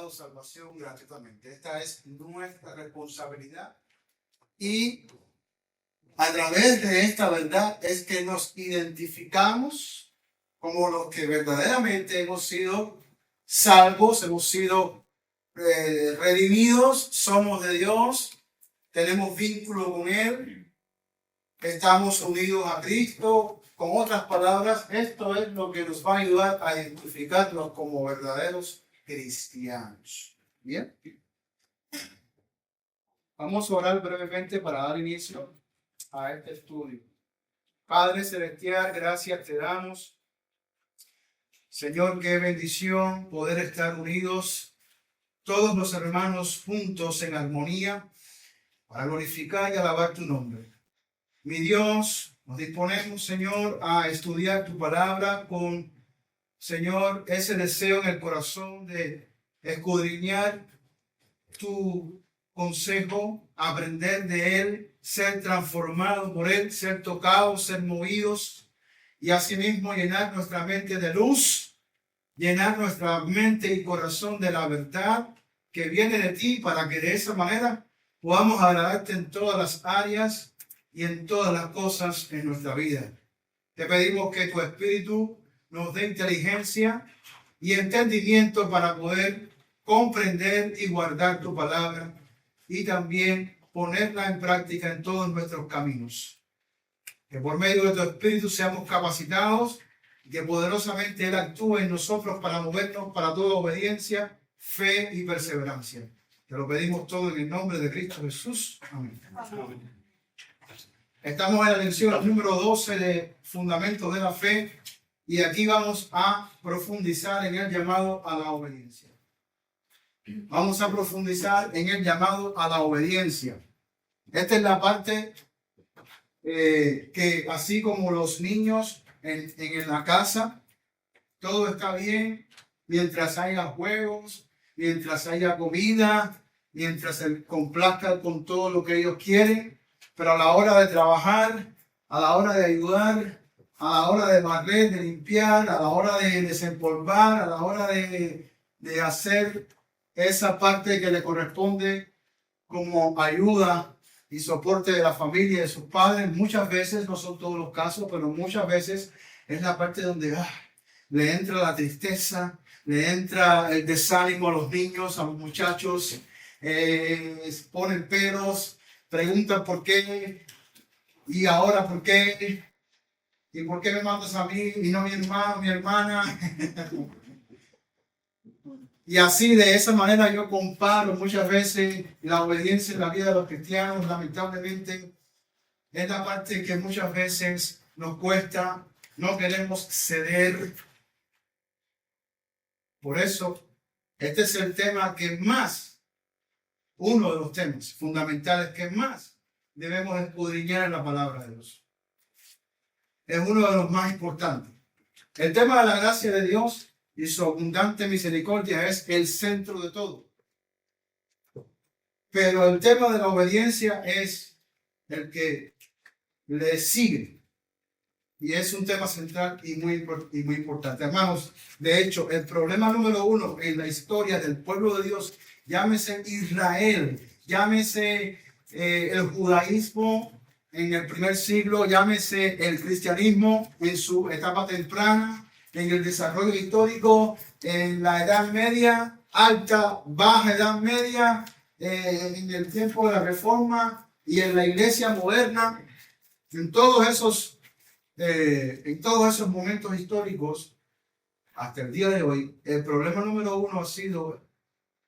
dado salvación gratuitamente. Esta es nuestra responsabilidad. Y a través de esta verdad es que nos identificamos como los que verdaderamente hemos sido salvos, hemos sido redimidos, somos de Dios, tenemos vínculo con Él, estamos unidos a Cristo. Con otras palabras, esto es lo que nos va a ayudar a identificarnos como verdaderos cristianos. Bien. Vamos a orar brevemente para dar inicio a este estudio. Padre Celestial, gracias te damos. Señor, qué bendición poder estar unidos todos los hermanos juntos en armonía para glorificar y alabar tu nombre. Mi Dios, nos disponemos, Señor, a estudiar tu palabra con, Señor, ese deseo en el corazón de escudriñar tu consejo, aprender de él, ser transformado por él, ser tocados, ser movidos y asimismo llenar nuestra mente de luz, llenar nuestra mente y corazón de la verdad que viene de ti, para que de esa manera podamos agradarte en todas las áreas y en todas las cosas en nuestra vida. Te pedimos que tu Espíritu nos dé inteligencia y entendimiento para poder comprender y guardar tu palabra y también ponerla en práctica en todos nuestros caminos. Que por medio de tu Espíritu seamos capacitados y que poderosamente Él actúe en nosotros para movernos para toda obediencia, fe y perseverancia. Te lo pedimos todo en el nombre de Cristo Jesús. Amén. Amén. Estamos en la lección número 12 de Fundamentos de la Fe y aquí vamos a profundizar en el llamado a la obediencia. Vamos a profundizar en el llamado a la obediencia. Esta es la parte que así como los niños en la casa, todo está bien mientras haya juegos, mientras haya comida, mientras se complazca con todo lo que ellos quieren. Pero a la hora de trabajar, a la hora de ayudar, a la hora de barrer, de limpiar, a la hora de desempolvar, a la hora de hacer esa parte que le corresponde como ayuda y soporte de la familia y de sus padres, muchas veces, no son todos los casos, pero muchas veces es la parte donde le entra la tristeza, le entra el desánimo a los niños, a los muchachos, ponen peros, preguntan por qué, y ahora por qué, y por qué me mandas a mí y no a mi hermano, mi hermana. Y así, de esa manera, yo comparo muchas veces la obediencia en la vida de los cristianos. Lamentablemente, es la parte que muchas veces nos cuesta, no queremos ceder. Por eso, este es el tema que más, uno de los temas fundamentales que más debemos escudriñar en la palabra de Dios. Es uno de los más importantes. El tema de la gracia de Dios y su abundante misericordia es el centro de todo. Pero el tema de la obediencia es el que le sigue. Y es un tema central y muy importante. Hermanos, de hecho, el problema número uno en la historia del pueblo de Dios, llámese Israel, llámese el judaísmo en el primer siglo, llámese el cristianismo en su etapa temprana, en el desarrollo histórico, en la Edad Media, alta, baja Edad Media, en el tiempo de la Reforma y en la Iglesia moderna, en todos esos momentos históricos, hasta el día de hoy, el problema número uno ha sido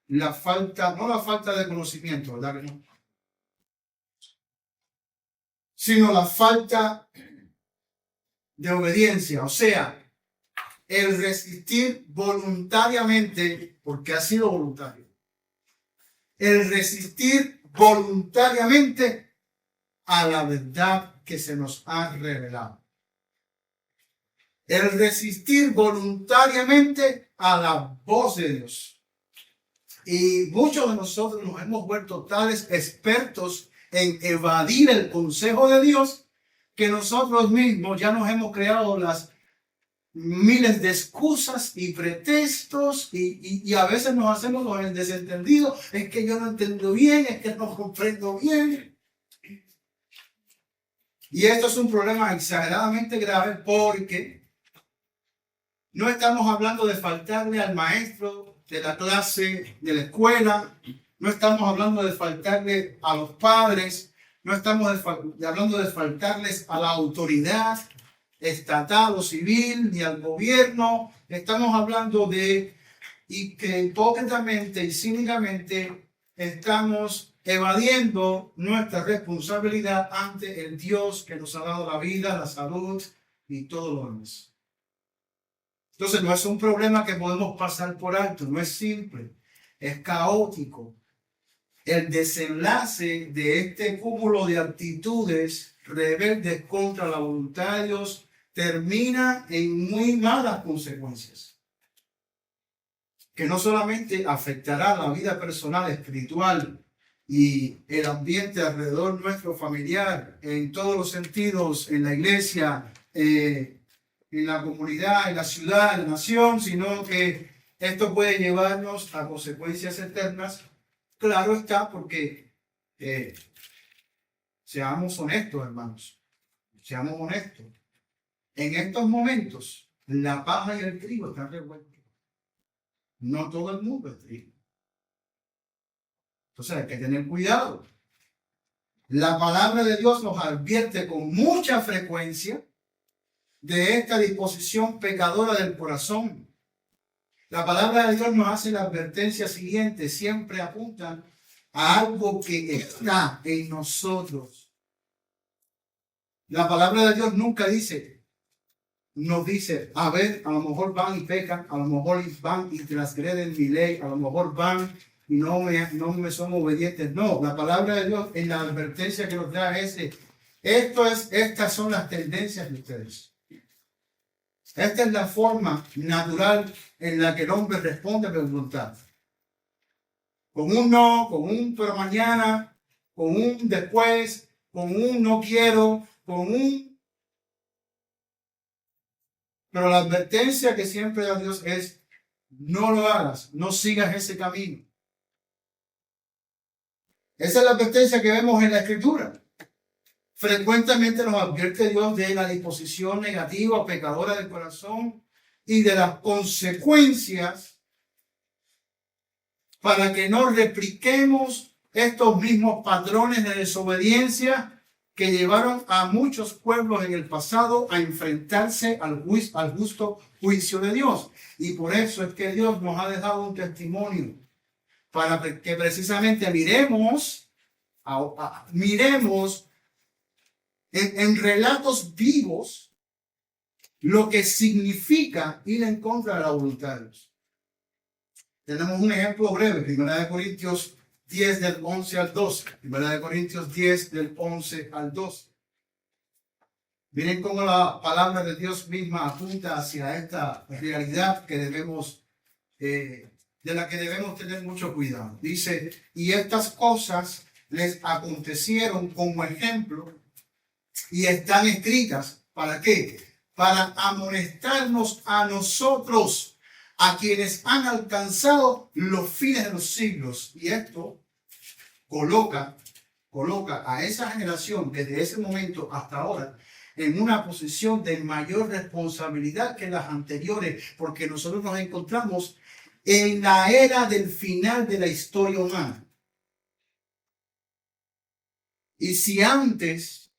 la falta, no la falta de conocimiento, ¿verdad que no? Sino la falta de obediencia, o sea, el resistir voluntariamente, porque ha sido voluntario, el resistir voluntariamente a la verdad que se nos ha revelado. El resistir voluntariamente a la voz de Dios. Y muchos de nosotros nos hemos vuelto tales expertos en evadir el consejo de Dios que nosotros mismos ya nos hemos creado miles de excusas y pretextos y a veces nos hacemos los desentendidos. Es que yo no entiendo bien, es que no comprendo bien. Y esto es un problema exageradamente grave porque no estamos hablando de faltarle al maestro de la clase, de la escuela. No estamos hablando de faltarle a los padres. No estamos hablando de faltarles a la autoridad estatal o civil ni al gobierno. Estamos hablando de y que hipócritamente y cínicamente estamos evadiendo nuestra responsabilidad ante el Dios que nos ha dado la vida, la salud y todo lo demás. Entonces no es un problema que podemos pasar por alto, no es simple, es caótico. El desenlace de este cúmulo de actitudes rebeldes contra la voluntad de Dios termina en muy malas consecuencias, que no solamente afectará la vida personal, espiritual y el ambiente alrededor nuestro familiar, en todos los sentidos, en la iglesia, en la comunidad, en la ciudad, en la nación, sino que esto puede llevarnos a consecuencias eternas. Claro está, porque seamos honestos, hermanos, seamos honestos. En estos momentos, la paja y el trigo están revueltos. No todo el mundo es trigo. Entonces hay que tener cuidado. La palabra de Dios nos advierte con mucha frecuencia de esta disposición pecadora del corazón. La palabra de Dios nos hace la advertencia siguiente, siempre apunta a algo que está en nosotros. La palabra de Dios nunca nos dice, a ver, a lo mejor van y pecan, a lo mejor van y transgreden mi ley, a lo mejor van y no me son obedientes. No, la palabra de Dios en la advertencia que nos da es, estas son las tendencias de ustedes. Esta es la forma natural en la que el hombre responde a la voluntad. Con un no, con un pero mañana, con un después, con un no quiero, con un... Pero la advertencia que siempre da Dios es, no lo hagas, no sigas ese camino. Esa es la advertencia que vemos en la Escritura. Frecuentemente nos advierte Dios de la disposición negativa o pecadora del corazón y de las consecuencias para que no repliquemos estos mismos patrones de desobediencia que llevaron a muchos pueblos en el pasado a enfrentarse al justo juicio de Dios. Y por eso es que Dios nos ha dejado un testimonio para que precisamente miremos en relatos vivos lo que significa ir en contra de la voluntad de Dios. Tenemos un ejemplo breve, 1 Corintios 10 del 11 al 12. 1 Corintios 10 del 11 al 12. Miren cómo la palabra de Dios misma apunta hacia esta realidad que de la que debemos tener mucho cuidado. Dice, y estas cosas les acontecieron como ejemplo y están escritas, ¿para qué? Para amonestarnos a nosotros, a quienes han alcanzado los fines de los siglos. Y esto coloca a esa generación desde ese momento hasta ahora en una posición de mayor responsabilidad que las anteriores, porque nosotros nos encontramos en la era del final de la historia humana. Y si antes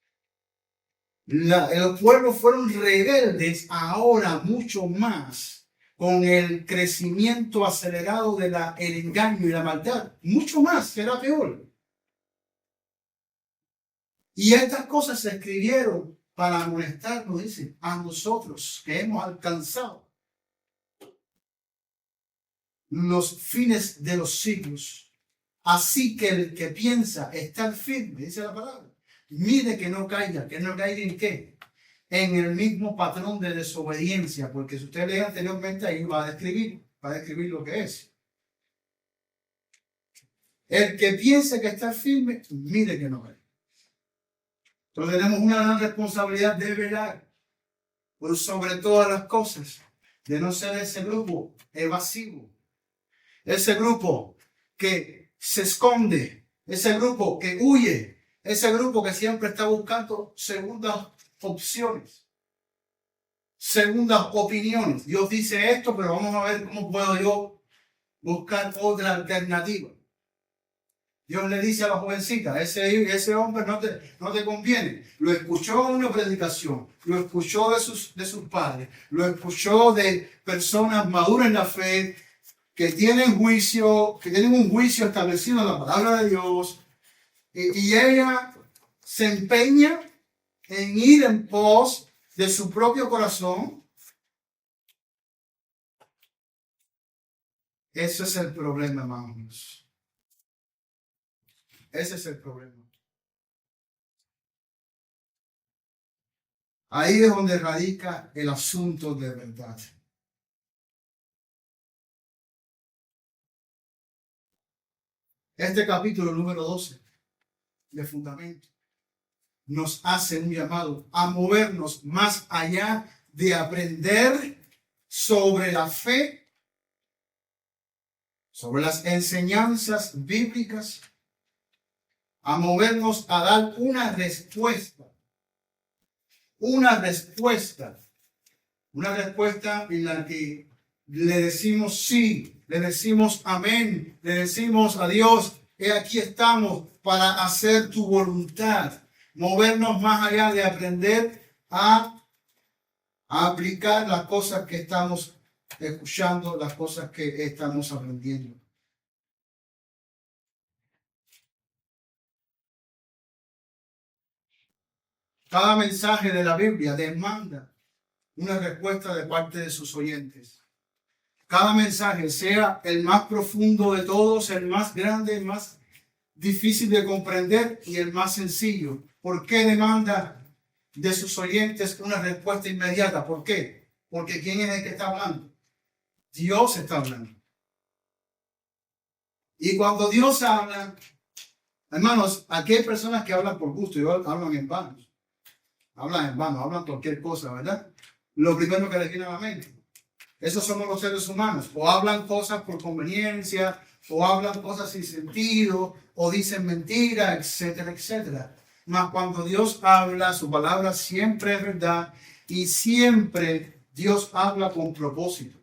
los pueblos fueron rebeldes, ahora mucho más, con el crecimiento acelerado del engaño y la maldad, mucho más, será peor. Y estas cosas se escribieron para amonestarnos, dice, a nosotros que hemos alcanzado los fines de los siglos. Así que el que piensa estar firme, dice la palabra, mire que no caiga en qué, en el mismo patrón de desobediencia, porque si usted lee anteriormente ahí va a describir lo que es. El que piense que está firme, mire que no caiga. Entonces tenemos una gran responsabilidad de velar, por sobre todas las cosas, de no ser ese grupo evasivo, ese grupo que se esconde, ese grupo que huye, ese grupo que siempre está buscando segundas opciones, segundas opiniones. Dios dice esto, pero vamos a ver cómo puedo yo buscar otra alternativa. Dios le dice a la jovencita, ese hombre no te conviene. Lo escuchó en una predicación, lo escuchó de sus padres, lo escuchó de personas maduras en la fe, que tienen un juicio establecido en la palabra de Dios, y ella se empeña en ir en pos de su propio corazón. Ese es el problema, hermanos. Ese es el problema. Ahí es donde radica el asunto de verdad. Este capítulo número 12 de Fundamento nos hace un llamado a movernos más allá de aprender sobre la fe, sobre las enseñanzas bíblicas, a movernos a dar una respuesta en la que le decimos sí, le decimos amén, le decimos a Dios, aquí estamos para hacer tu voluntad. Movernos más allá de aprender a aplicar las cosas que estamos escuchando, las cosas que estamos aprendiendo. Cada mensaje de la Biblia demanda una respuesta de parte de sus oyentes. Cada mensaje, sea el más profundo de todos, el más grande, el más difícil de comprender y el más sencillo. ¿Por qué demanda de sus oyentes una respuesta inmediata? ¿Por qué? Porque ¿quién es el que está hablando? Dios está hablando. Y cuando Dios habla, hermanos, aquí hay personas que hablan por gusto y hablan en vano. Hablan cualquier cosa, ¿verdad? Lo primero que les viene a la mente. Esos somos los seres humanos. O hablan cosas por conveniencia, o hablan cosas sin sentido, o dicen mentiras, etcétera, etcétera. Mas cuando Dios habla, su palabra siempre es verdad, y siempre Dios habla con propósito.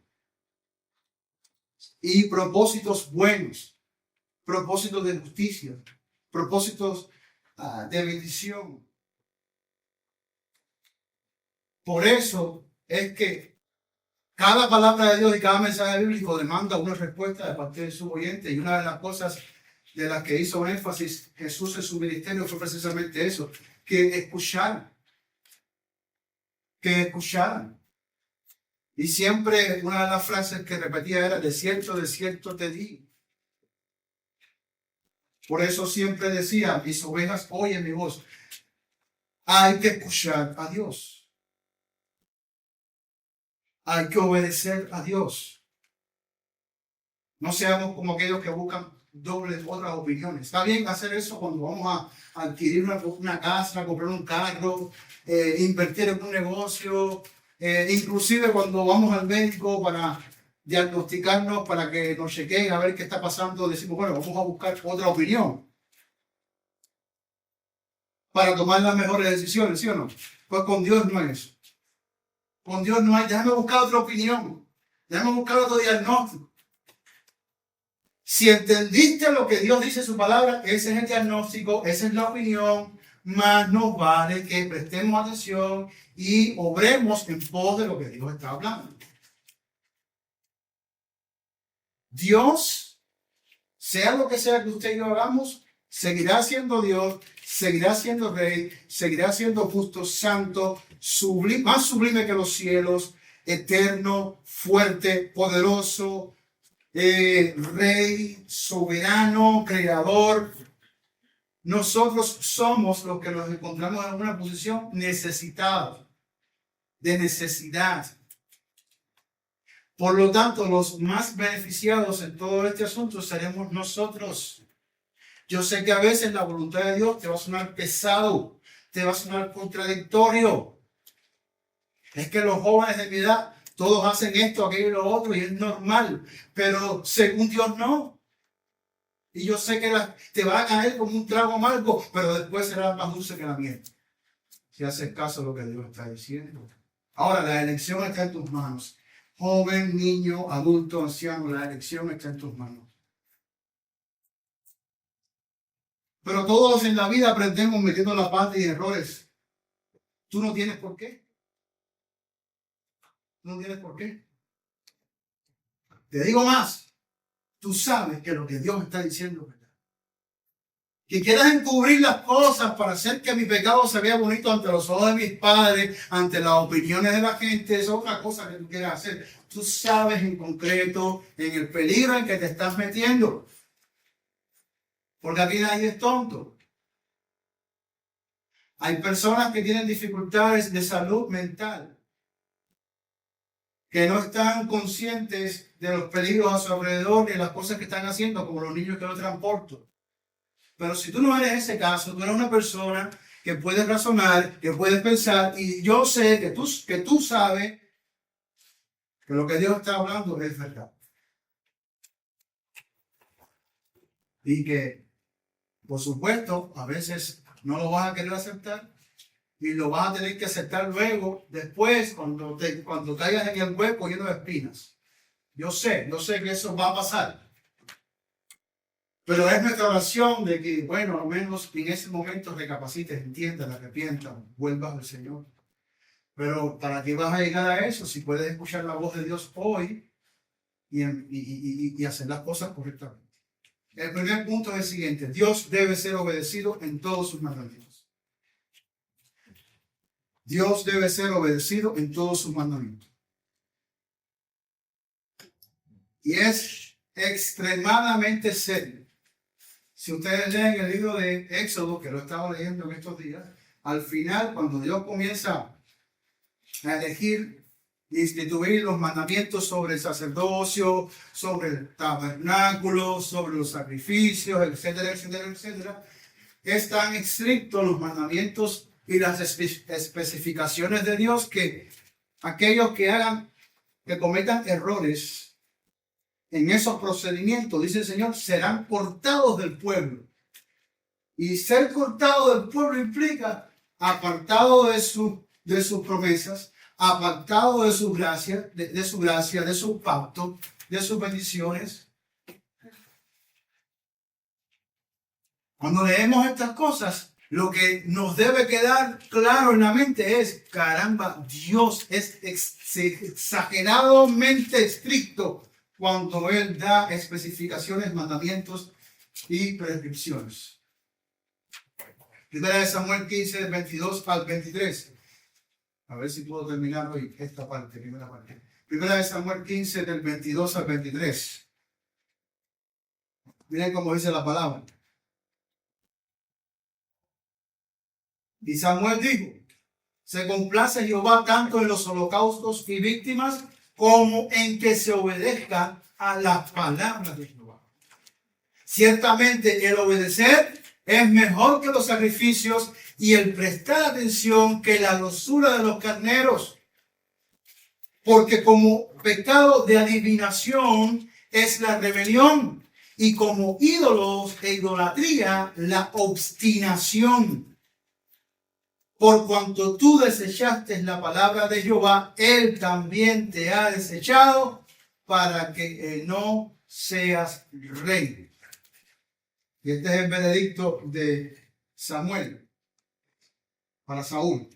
Y propósitos buenos, propósitos de justicia, propósitos de bendición. Por eso es que cada palabra de Dios y cada mensaje bíblico demanda una respuesta de parte de su oyente. Y una de las cosas de las que hizo énfasis Jesús en su ministerio fue precisamente eso, que escucharan. Y siempre una de las frases que repetía era, de cierto te digo. Por eso siempre decía, mis ovejas oyen mi voz. Hay que escuchar a Dios. Hay que obedecer a Dios. No seamos como aquellos que buscan otras opiniones. Está bien hacer eso cuando vamos a adquirir una casa, comprar un carro, invertir en un negocio, inclusive cuando vamos al médico para diagnosticarnos, para que nos chequeen a ver qué está pasando, decimos, bueno, vamos a buscar otra opinión para tomar las mejores decisiones, ¿sí o no? Pues con Dios no es eso. Con Dios no hay, déjame buscar otra opinión, déjame buscar otro diagnóstico. Si entendiste lo que Dios dice en su palabra, ese es el diagnóstico, esa es la opinión, más nos vale que prestemos atención y obremos en pos de lo que Dios está hablando. Dios, sea lo que sea que usted y yo hagamos, seguirá siendo Dios, seguirá siendo Rey, seguirá siendo justo, santo, sublime, más sublime que los cielos, eterno, fuerte, poderoso, Rey, soberano, creador. Nosotros somos los que nos encontramos en una posición necesitada, de necesidad. Por lo tanto, los más beneficiados en todo este asunto seremos nosotros. Yo sé que a veces la voluntad de Dios te va a sonar pesado, te va a sonar contradictorio. Es que los jóvenes de mi edad, todos hacen esto, aquello y lo otro, y es normal. Pero según Dios no. Y yo sé que te va a caer como un trago amargo, pero después será más dulce que la miel. Si haces caso a lo que Dios está diciendo. Ahora, la elección está en tus manos. Joven, niño, adulto, anciano, la elección está en tus manos. Pero todos en la vida aprendemos metiendo la pata y errores. Tú no tienes por qué. No tienes por qué. Te digo más. Tú sabes que lo que Dios está diciendo es verdad. Que quieras encubrir las cosas para hacer que mi pecado se vea bonito ante los ojos de mis padres, ante las opiniones de la gente, eso es otra cosa que tú quieras hacer. Tú sabes en concreto en el peligro en que te estás metiendo. Porque aquí nadie es tonto. Hay personas que tienen dificultades de salud mental, que no están conscientes de los peligros a su alrededor y las cosas que están haciendo, como los niños que no transporto. Pero si tú no eres ese caso, tú eres una persona que puedes razonar, que puedes pensar, y yo sé que tú sabes que lo que Dios está hablando es verdad. Y que, por supuesto, a veces no lo vas a querer aceptar y lo vas a tener que aceptar luego, después, cuando caigas en el hueco lleno de espinas. Yo sé que eso va a pasar. Pero es nuestra oración de que, bueno, al menos en ese momento recapacites, entiendas, arrepientas, vuelvas al Señor. Pero ¿para qué vas a llegar a eso si puedes escuchar la voz de Dios hoy y hacer las cosas correctamente? El primer punto es el siguiente. Dios debe ser obedecido en todos sus mandamientos. Dios debe ser obedecido en todos sus mandamientos. Y es extremadamente serio. Si ustedes leen el libro de Éxodo, que lo he estado leyendo en estos días, al final, cuando Dios comienza a elegir e instituir los mandamientos sobre el sacerdocio, sobre el tabernáculo, sobre los sacrificios, etcétera, etcétera, etcétera, es tan estricto los mandamientos y las especificaciones de Dios que aquellos que cometan errores en esos procedimientos, dice el Señor, serán cortados del pueblo. Y ser cortado del pueblo implica apartado de sus promesas, apartado de su gracia, de su pacto, de sus bendiciones. Cuando leemos estas cosas, lo que nos debe quedar claro en la mente es, caramba, Dios es exageradamente estricto cuando Él da especificaciones, mandamientos y prescripciones. Primera de Samuel 15, del 22 al 23. A ver si puedo terminar hoy esta parte, primera parte. Primera de Samuel 15, del 22 al 23. Miren cómo dice la palabra. Y Samuel dijo, se complace Jehová tanto en los holocaustos y víctimas como en que se obedezca a las palabras de Jehová. Ciertamente el obedecer es mejor que los sacrificios y el prestar atención que la grosura de los carneros. Porque como pecado de adivinación es la rebelión y como ídolos e idolatría la obstinación. Por cuanto tú desechaste la palabra de Jehová, Él también te ha desechado para que no seas rey. Y este es el veredicto de Samuel para Saúl.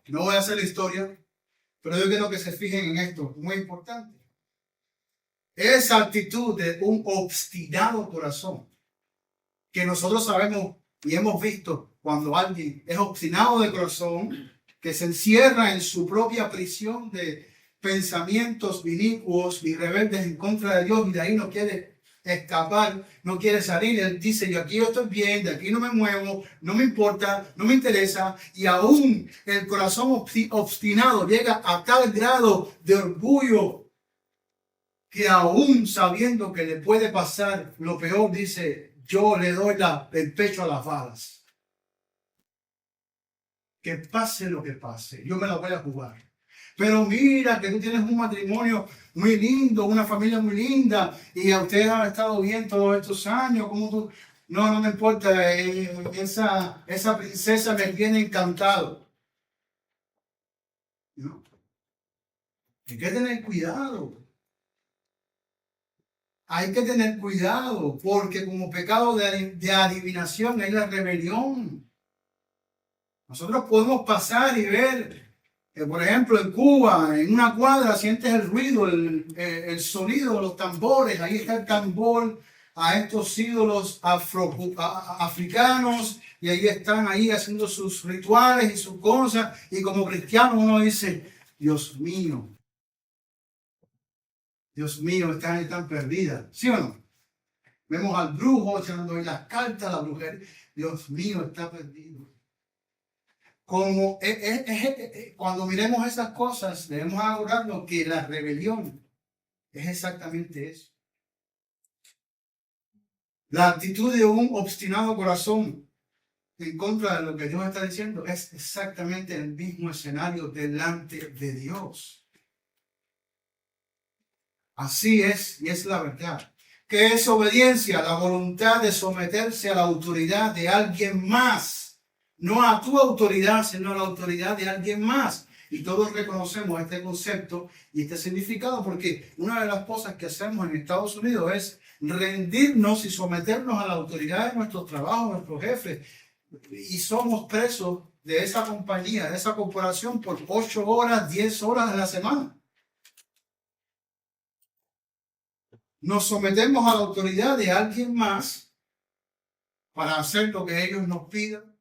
No voy a hacer la historia, pero yo quiero que se fijen en esto, muy importante. Esa actitud de un obstinado corazón, que nosotros sabemos y hemos visto cuando alguien es obstinado de corazón, que se encierra en su propia prisión de pensamientos inicuos y rebeldes en contra de Dios y de ahí no quiere escapar, no quiere salir. Él dice, yo aquí estoy bien, de aquí no me muevo, no me importa, no me interesa. Y aún el corazón obstinado llega a tal grado de orgullo que aún sabiendo que le puede pasar lo peor, dice, yo le doy el pecho a las balas. que pase lo que pase, yo me la voy a jugar. Pero mira que tú tienes un matrimonio muy lindo, una familia muy linda, y a ustedes han estado bien todos estos años, ¿cómo tú? No, no me importa, esa princesa me tiene encantado. ¿No? Hay que tener cuidado. Hay que tener cuidado, porque como pecado de adivinación es la rebelión. Nosotros podemos pasar y ver, por ejemplo, en Cuba, en una cuadra, sientes el ruido, el sonido de los tambores. Ahí está el tambor a estos ídolos africanos, y ahí están ahí haciendo sus rituales y sus cosas. Y como cristiano uno dice, Dios mío, están perdidas. ¿Sí o no? Vemos al brujo echando ahí las cartas, la brujería. Dios mío, está perdido. Como cuando miremos esas cosas, debemos asegurarnos que la rebelión es exactamente eso. La actitud de un obstinado corazón en contra de lo que Dios está diciendo es exactamente el mismo escenario delante de Dios. Así es, y es la verdad. ¿Qué es obediencia? La voluntad de someterse a la autoridad de alguien más. No a tu autoridad, sino a la autoridad de alguien más. Y todos reconocemos este concepto y este significado, porque una de las cosas que hacemos en Estados Unidos es rendirnos y someternos a la autoridad de nuestros trabajos, nuestros jefes. Y somos presos de esa compañía, de esa corporación por 8 horas, 10 horas de la semana. Nos sometemos a la autoridad de alguien más para hacer lo que ellos nos pidan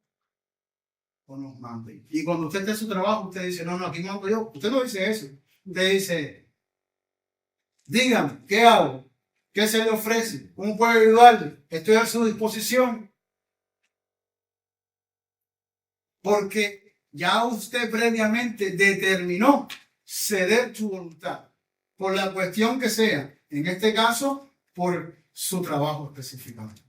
o nos manden. Y cuando usted está en su trabajo, usted dice, no, aquí mando yo. Usted no dice eso. Usted dice, dígame, ¿qué hago? ¿Qué se le ofrece? ¿Cómo puedo ayudarle? Estoy a su disposición. Porque ya usted previamente determinó ceder su voluntad, por la cuestión que sea. En este caso, por su trabajo específicamente.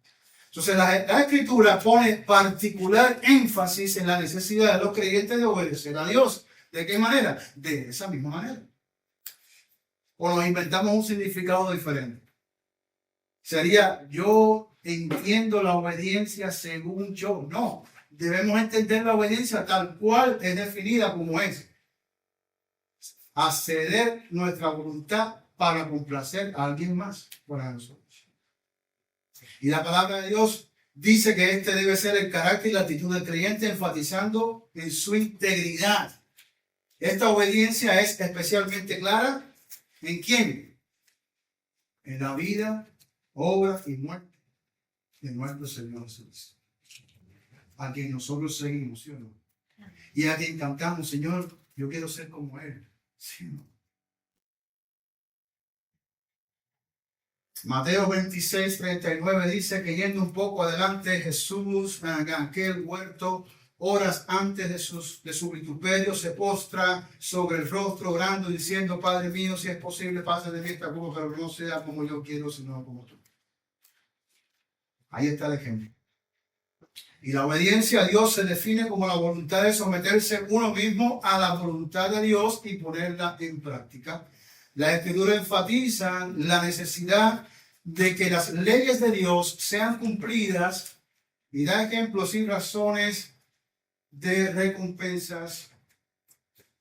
Entonces, la Escritura pone particular énfasis en la necesidad de los creyentes de obedecer a Dios. ¿De qué manera? De esa misma manera. O nos inventamos un significado diferente. Sería, yo entiendo la obediencia según yo. No, debemos entender la obediencia tal cual es definida como es. Acceder nuestra voluntad para complacer a alguien más para nosotros. Y la palabra de Dios dice que este debe ser el carácter y la actitud del creyente, enfatizando en su integridad. Esta obediencia es especialmente clara ¿en quién? En la vida, obra y muerte de nuestro Señor Jesús, a quien nosotros seguimos, ¿sí o no? Y a quien cantamos, Señor, yo quiero ser como Él, ¿sí o no? Mateo 26, 39 dice que yendo un poco adelante Jesús en aquel huerto, horas antes de su vituperio, se postra sobre el rostro orando diciendo, Padre mío, si es posible, pase de mí esta copa, pero no sea como yo quiero, sino como tú. Ahí está el ejemplo. Y la obediencia a Dios se define como la voluntad de someterse uno mismo a la voluntad de Dios y ponerla en práctica. La Escritura enfatiza la necesidad de que las leyes de Dios sean cumplidas y da ejemplos y razones de recompensas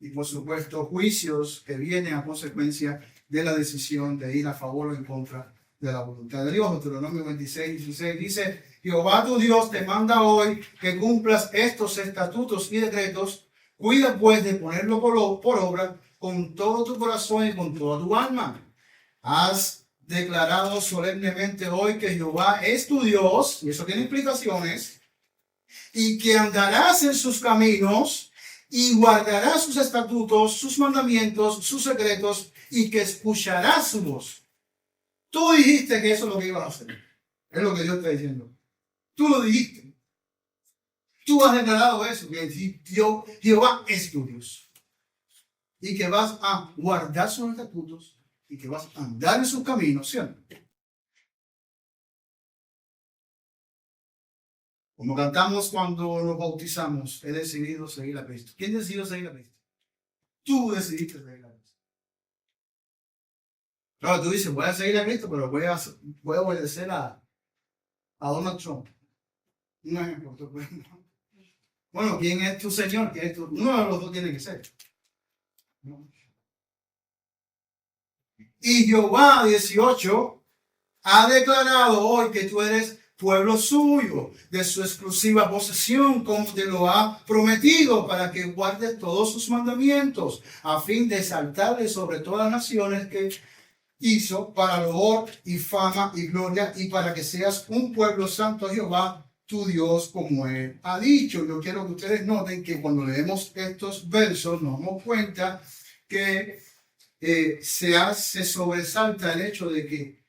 y por supuesto juicios que vienen a consecuencia de la decisión de ir a favor o en contra de la voluntad de Dios. Deuteronomio 26, 16 dice, Jehová tu Dios te manda hoy que cumplas estos estatutos y decretos, cuida pues de ponerlo por obra con todo tu corazón y con toda tu alma. Has declarado solemnemente hoy que Jehová es tu Dios, y eso tiene implicaciones, y que andarás en sus caminos y guardarás sus estatutos, sus mandamientos, sus secretos, y que escucharás su voz. Tú dijiste que eso es lo que ibas a hacer. Es lo que Dios está diciendo. Tú lo dijiste. Tú has declarado eso, que Dios, Jehová es tu Dios. Y que vas a guardar sus estatutos y que vas a andar en sus caminos, ¿cierto? Como cantamos cuando nos bautizamos, he decidido seguir a Cristo. ¿Quién decidió seguir a Cristo? Tú decidiste seguir a Cristo. Claro, tú dices, voy a seguir a Cristo, pero voy a obedecer a Donald Trump. Un ejemplo. Bueno, ¿quién es tu Señor? ¿Quién es tu? Uno de los dos tiene que ser. ¿No? Y Jehová 18 ha declarado hoy que tú eres pueblo suyo, de su exclusiva posesión, como te lo ha prometido, para que guardes todos sus mandamientos, a fin de exaltarle sobre todas las naciones que hizo, para loor y fama y gloria, y para que seas un pueblo santo a Jehová, tu Dios, como Él ha dicho. Yo quiero que ustedes noten que cuando leemos estos versos nos damos cuenta que se sobresalta el hecho de que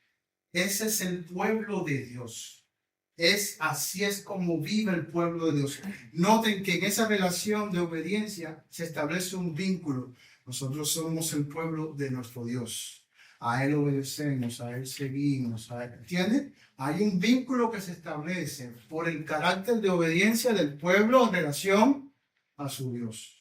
ese es el pueblo de Dios. Así es como vive el pueblo de Dios. Noten que en esa relación de obediencia se establece un vínculo. Nosotros somos el pueblo de nuestro Dios. A Él obedecemos, a Él seguimos. ¿Entienden? Hay un vínculo que se establece por el carácter de obediencia del pueblo en relación a su Dios.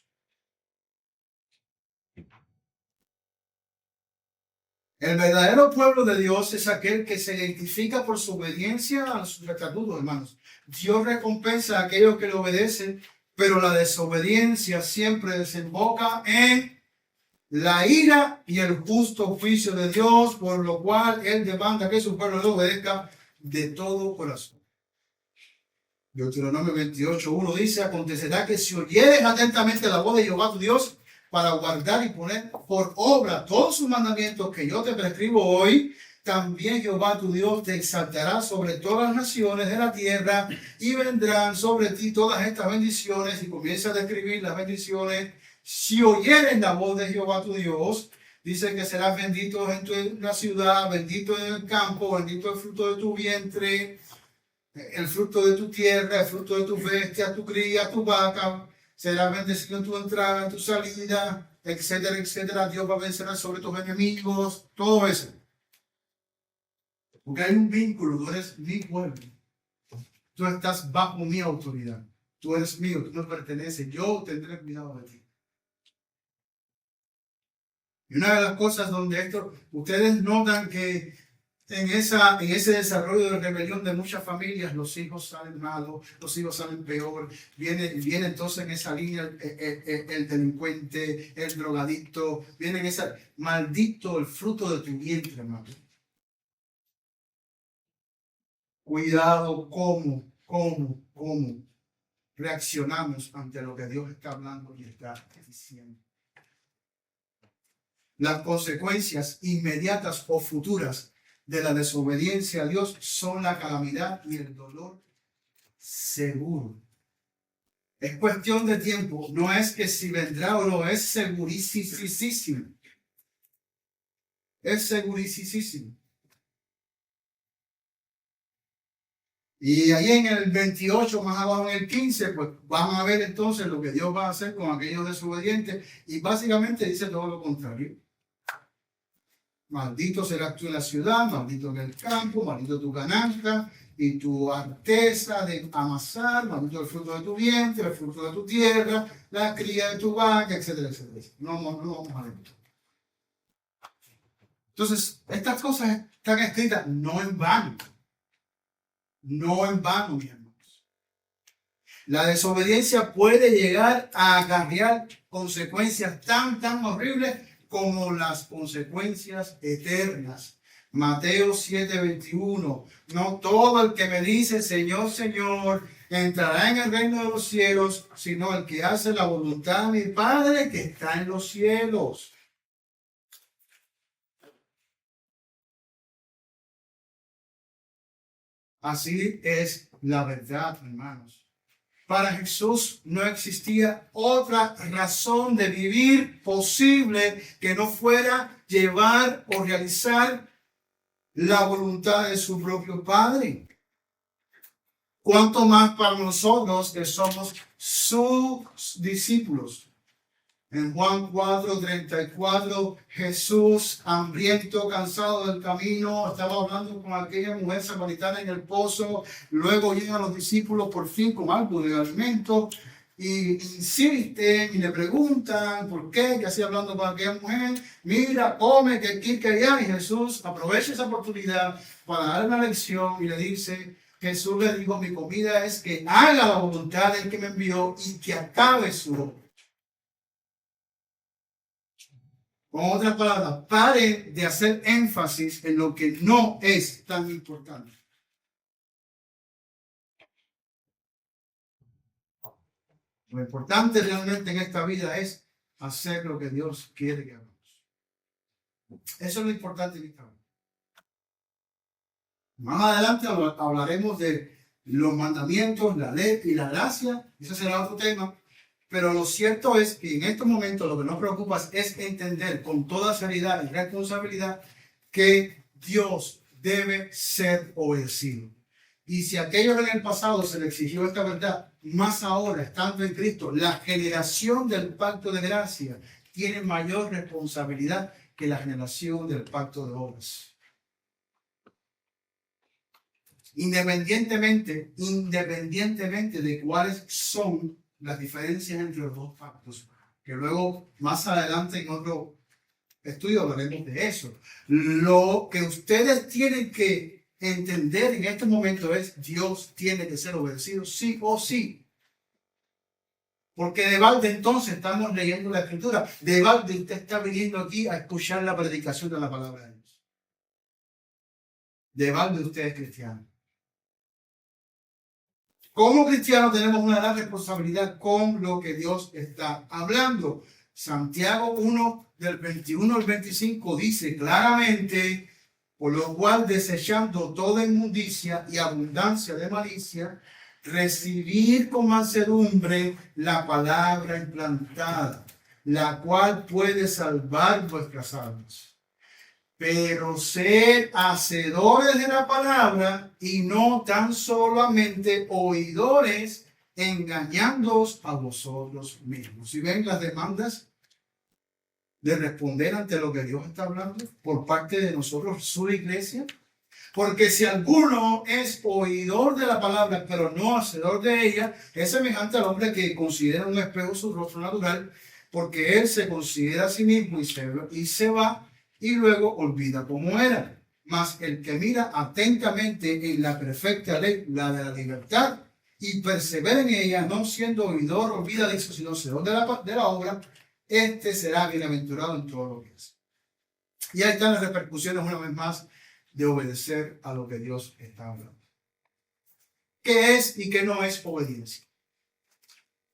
El verdadero pueblo de Dios es aquel que se identifica por su obediencia a sus estatutos, hermanos. Dios recompensa a aquellos que le obedecen, pero la desobediencia siempre desemboca en la ira y el justo juicio de Dios, por lo cual Él demanda que su pueblo le obedezca de todo corazón. Deuteronomio 28:1 dice: acontecerá que si oyeres atentamente la voz de Jehová tu Dios, para guardar y poner por obra todos sus mandamientos que yo te prescribo hoy, también Jehová tu Dios te exaltará sobre todas las naciones de la tierra, y vendrán sobre ti todas estas bendiciones. Y comienza a describir las bendiciones. Si oyeren la voz de Jehová tu Dios, dice que serás bendito en la ciudad, bendito en el campo, bendito el fruto de tu vientre, el fruto de tu tierra, el fruto de tu bestia, tu cría, tu vaca. Será bendecido en tu entrada, en tu salida, etcétera, etcétera. Dios va a vencer sobre tus enemigos, todo eso. Porque hay un vínculo, tú eres mi pueblo. Tú estás bajo mi autoridad. Tú eres mío, tú me perteneces. Yo tendré cuidado de ti. Y una de las cosas donde ustedes notan que en ese desarrollo de rebelión de muchas familias, los hijos salen malos, los hijos salen peor. Viene entonces en esa línea el delincuente, el drogadicto. Viene en esa, maldito el fruto de tu vientre, hermano. Cuidado cómo reaccionamos ante lo que Dios está hablando y está diciendo. Las consecuencias inmediatas o futuras de la desobediencia a Dios son la calamidad y el dolor seguro. Es cuestión de tiempo, no es que si vendrá o no, es segurísimo. Es segurísimo. Y ahí en el 28, más abajo en el 15, pues vamos a ver entonces lo que Dios va a hacer con aquellos desobedientes. Y básicamente dice todo lo contrario. Maldito serás tú en la ciudad, maldito en el campo, maldito tu ganancia y tu arteza de amasar, maldito el fruto de tu vientre, el fruto de tu tierra, la cría de tu vaca, etcétera, etcétera. No vamos a ver. Entonces, estas cosas están escritas no en vano. No en vano, mis hermanos. La desobediencia puede llegar a acarrear consecuencias tan horribles como las consecuencias eternas. Mateo 7:21. No todo el que me dice Señor, Señor, entrará en el reino de los cielos, sino el que hace la voluntad de mi Padre que está en los cielos. Así es la verdad, hermanos. Para Jesús no existía otra razón de vivir posible que no fuera llevar o realizar la voluntad de su propio Padre. Cuanto más para nosotros que somos sus discípulos. En Juan 4:34, Jesús, hambriento, cansado del camino, estaba hablando con aquella mujer samaritana en el pozo. Luego llegan los discípulos por fin con algo de alimento y insisten y le preguntan por qué, que así hablando con aquella mujer. Mira, come, que aquí, que allá. Y Jesús aprovecha esa oportunidad para dar una lección y le dice, Jesús le dijo, mi comida es que haga la voluntad del que me envió y que acabe su obra. Con otras palabras, pare de hacer énfasis en lo que no es tan importante. Lo importante realmente en esta vida es hacer lo que Dios quiere que hagamos. Eso es lo importante en esta vida. Más adelante hablaremos de los mandamientos, la ley y la gracia. Ese será otro tema. Pero lo cierto es que en estos momentos lo que nos preocupa es entender con toda seriedad y responsabilidad que Dios debe ser obedecido. Y si a aquellos en el pasado se le exigió esta verdad, más ahora, estando en Cristo, la generación del pacto de gracia tiene mayor responsabilidad que la generación del pacto de obras. Independientemente de cuáles son las diferencias entre los dos pactos, que luego más adelante en otro estudio hablaremos de eso. Lo que ustedes tienen que entender en este momento es Dios tiene que ser obedecido sí o sí. Porque de balde entonces estamos leyendo la Escritura. De balde usted está viniendo aquí a escuchar la predicación de la palabra de Dios. De balde usted es cristiano. Como cristianos tenemos una gran responsabilidad con lo que Dios está hablando. Santiago 1, del 21 al 25 dice claramente, por lo cual desechando toda inmundicia y abundancia de malicia, recibir con mansedumbre la palabra implantada, la cual puede salvar vuestras almas. Pero sed hacedores de la palabra y no tan solamente oidores, engañándoos a vosotros mismos. ¿Sí ven las demandas de responder ante lo que Dios está hablando por parte de nosotros, su iglesia? Porque si alguno es oidor de la palabra, pero no hacedor de ella, es semejante al hombre que considera un espejo su rostro natural, porque él se considera a sí mismo y se va, y luego olvida cómo era. Mas el que mira atentamente en la perfecta ley, la de la libertad, y persevera en ella, no siendo oidor olvidadizo, sino hacedor de la obra, este será bienaventurado en todo lo que hace. Y ahí están las repercusiones una vez más de obedecer a lo que Dios está hablando. ¿Qué es y qué no es obediencia?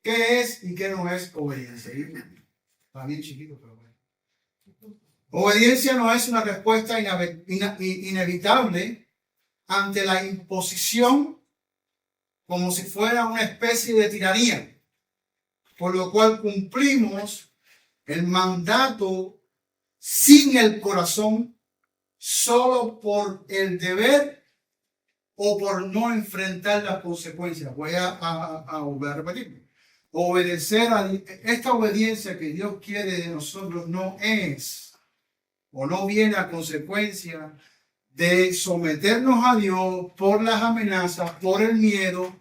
¿Qué es y qué no es obediencia? Está bien chiquito, pero bueno. Obediencia no es una respuesta inevitable ante la imposición, como si fuera una especie de tiranía, por lo cual cumplimos el mandato sin el corazón, solo por el deber o por no enfrentar las consecuencias. Voy a repetirlo. Obedecer a esta obediencia que Dios quiere de nosotros no es o no viene a consecuencia de someternos a Dios por las amenazas, por el miedo,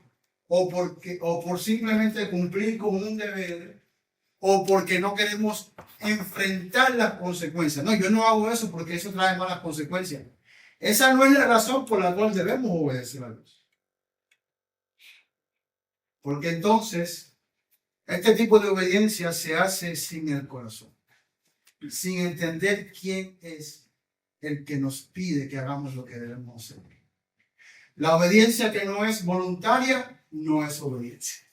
o por simplemente cumplir con un deber, o porque no queremos enfrentar las consecuencias. No, yo no hago eso porque eso trae malas consecuencias. Esa no es la razón por la cual debemos obedecer a Dios. Porque entonces, este tipo de obediencia se hace sin el corazón, sin entender quién es el que nos pide que hagamos lo que debemos hacer. La obediencia que no es voluntaria no es obediencia.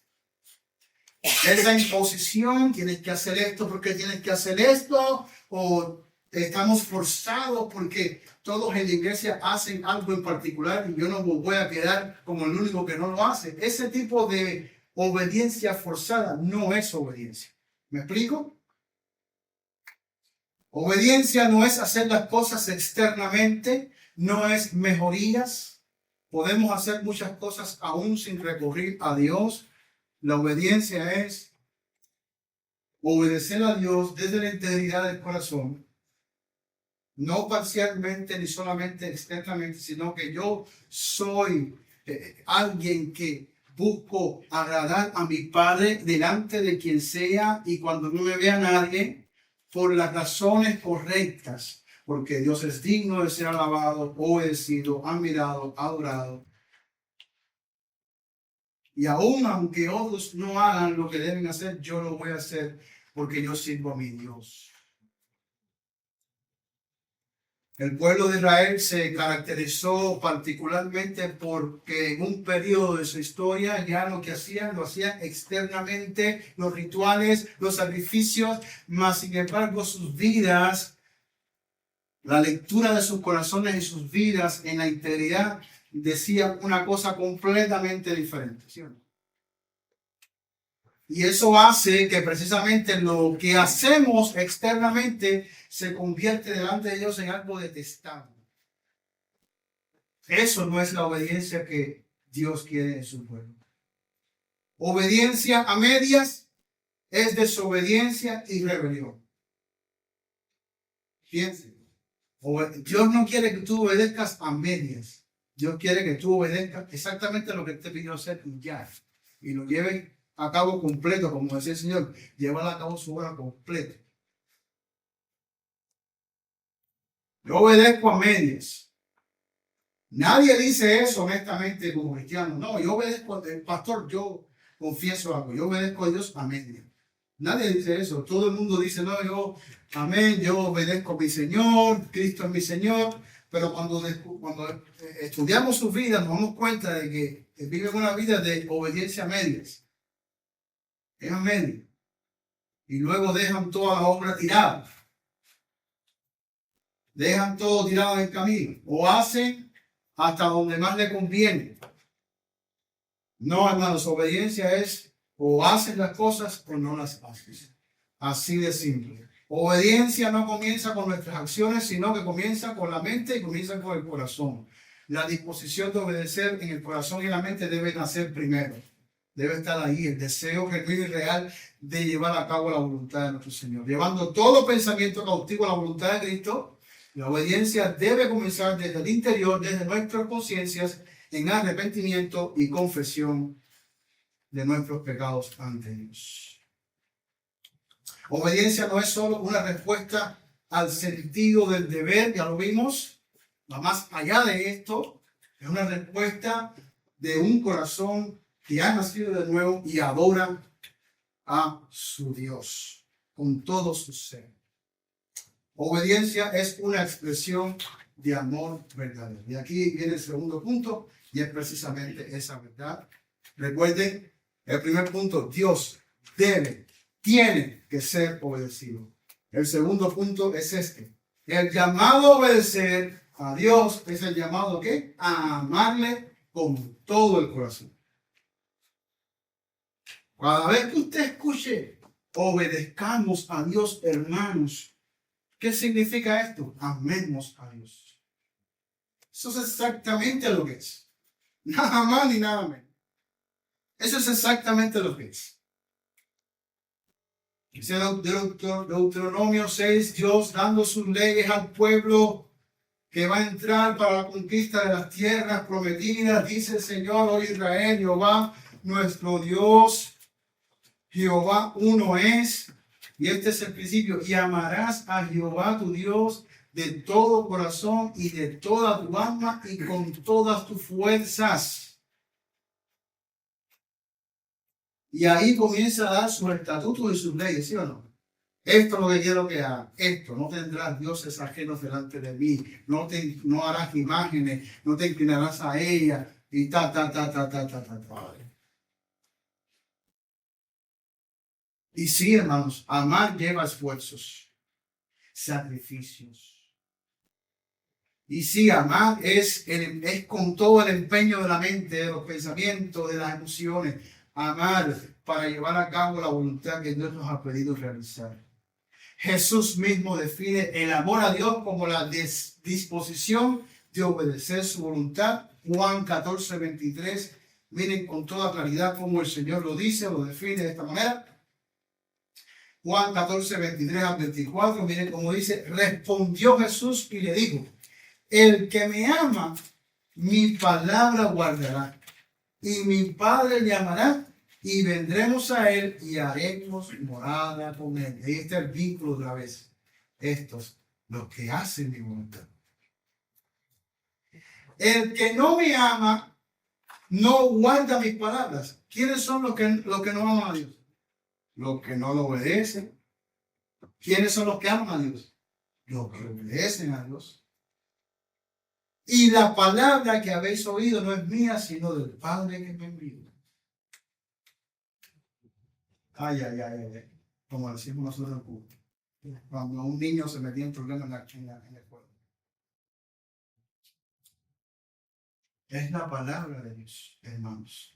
Esa imposición, tienes que hacer esto porque tienes que hacer esto, o estamos forzados porque todos en la iglesia hacen algo en particular y yo no me voy a quedar como el único que no lo hace. Ese tipo de obediencia forzada no es obediencia. ¿Me explico? Obediencia no es hacer las cosas externamente, no es mejorías. Podemos hacer muchas cosas aún sin recurrir a Dios. La obediencia es obedecer a Dios desde la integridad del corazón, no parcialmente ni solamente externamente, sino que yo soy alguien que busco agradar a mi Padre delante de quien sea y cuando no me vea nadie, por las razones correctas, porque Dios es digno de ser alabado, obedecido, admirado, adorado. Y aún aunque otros no hagan lo que deben hacer, yo lo voy a hacer porque yo sirvo a mi Dios. El pueblo de Israel se caracterizó particularmente porque en un periodo de su historia ya lo hacían externamente, los rituales, los sacrificios, mas sin embargo sus vidas, la lectura de sus corazones y sus vidas en la integridad decía una cosa completamente diferente, ¿sí o no? Y eso hace que precisamente lo que hacemos externamente se convierte delante de Dios en algo detestable. Eso no es la obediencia que Dios quiere en su pueblo. Obediencia a medias es desobediencia y rebelión. Fíjense, Dios no quiere que tú obedezcas a medias. Dios quiere que tú obedezcas exactamente lo que te pidió hacer y ya. Y lo lleven a cabo completo, como decía el Señor, llevar a cabo su obra completa. Yo obedezco a medias. Nadie dice eso honestamente como cristiano. No, yo obedezco al pastor, yo confieso algo, yo obedezco a Dios a medias. Nadie dice eso. Todo el mundo dice, no, yo, amén, yo obedezco a mi Señor, Cristo es mi Señor. Pero cuando estudiamos su vida, nos damos cuenta de que viven una vida de obediencia a medias. Es a medias. Y luego dejan toda la obra tirada. Dejan todo tirado en el camino. O hacen hasta donde más le conviene. No, hermanos, obediencia es o haces las cosas o no las haces. Así de simple. Obediencia no comienza con nuestras acciones, sino que comienza con la mente y comienza con el corazón. La disposición de obedecer en el corazón y la mente debe nacer primero. Debe estar ahí el deseo genuino y real de llevar a cabo la voluntad de nuestro Señor. Llevando todo pensamiento cautivo a la voluntad de Cristo, la obediencia debe comenzar desde el interior, desde nuestras conciencias, en arrepentimiento y confesión de nuestros pecados ante Dios. Obediencia no es solo una respuesta al sentido del deber, ya lo vimos, va más allá de esto, es una respuesta de un corazón que ha nacido de nuevo y adora a su Dios con todo su ser. Obediencia es una expresión de amor verdadero. Y aquí viene el segundo punto, y es precisamente esa verdad. Recuerden, el primer punto, Dios tiene que ser obedecido. El segundo punto es este. El llamado a obedecer a Dios es el llamado ¿qué? A amarle con todo el corazón. Cada vez que usted escuche, obedezcamos a Dios, hermanos. ¿Qué significa esto? Amemos a Dios. Eso es exactamente lo que es. Nada más ni nada menos. Eso es exactamente lo que es. Dice Deuteronomio 6, Dios dando sus leyes al pueblo que va a entrar para la conquista de las tierras prometidas. Dice el Señor, oh Israel, Jehová, nuestro Dios, Jehová uno es. Y este es el principio. Y amarás a Jehová tu Dios de todo corazón y de toda tu alma y con todas tus fuerzas. Y ahí comienza a dar sus estatutos y sus leyes, ¿sí o no? Esto es lo que quiero que haga. Esto, no tendrás dioses ajenos delante de mí. No harás imágenes, no te inclinarás a ella. Y Y sí, hermanos, amar lleva esfuerzos, sacrificios. Y sí, amar es con todo el empeño de la mente, de los pensamientos, de las emociones. Amar para llevar a cabo la voluntad que Dios nos ha pedido realizar. Jesús mismo define el amor a Dios como la disposición de obedecer su voluntad. Juan 14, 23. Miren con toda claridad cómo el Señor lo dice, lo define de esta manera. Juan 14, 23 al 24, miren cómo dice, respondió Jesús y le dijo, el que me ama, mi palabra guardará, y mi Padre le amará, y vendremos a él y haremos morada con él. Ahí está el vínculo otra vez. Estos, los que hacen mi voluntad. El que no me ama, no guarda mis palabras. ¿Quiénes son los que no aman a Dios? Los que no lo obedecen. ¿Quiénes son los que aman a Dios? Los que obedecen a Dios. Y la palabra que habéis oído no es mía, sino del Padre que me envió. Ay, ay, ay, ay. Como decimos nosotros en Cuba. Cuando un niño se metía en problemas en el pueblo. Es la palabra de Dios, hermanos.